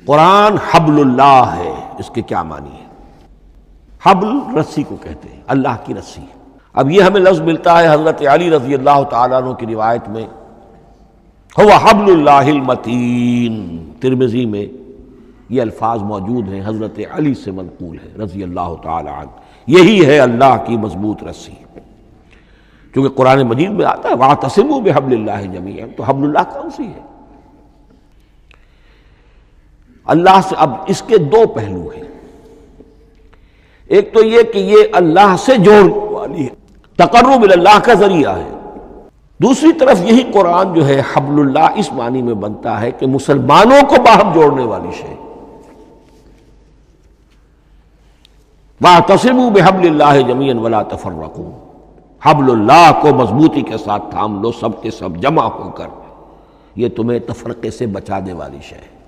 قرآن حبل اللہ ہے، اس کے کیا معنی ہے؟ حبل رسی کو کہتے ہیں، اللہ کی رسی۔ اب یہ ہمیں لفظ ملتا ہے حضرت علی رضی اللہ تعالیٰ عنہ کی روایت میں، هو حبل اللہ المتین، ترمذی میں یہ الفاظ موجود ہیں، حضرت علی سے منقول ہے رضی اللہ تعالیٰ عنہ، یہی ہے اللہ کی مضبوط رسی۔ کیونکہ قرآن مجید میں آتا ہے وَاعْتَصِمُوا بِحَبْلِ اللَّهِ جَمِيعًا، تو حبل اللہ کون سی ہے؟ اللہ سے اب اس کے دو پہلو ہیں، ایک تو یہ کہ یہ اللہ سے جوڑنے والی ہے، تقرب اللہ کا ذریعہ ہے، دوسری طرف یہی قرآن جو ہے حبل اللہ اس معنی میں بنتا ہے کہ مسلمانوں کو باہم جوڑنے والی شے۔ وَاعْتَصِمُوا بِحَبْلِ اللَّهِ جَمِيعًا وَلَا تَفَرَّقُوا، حبل اللہ کو مضبوطی کے ساتھ تھام لو، سب کے سب جمع ہو کر، یہ تمہیں تفرقے سے بچانے والی شے ہے۔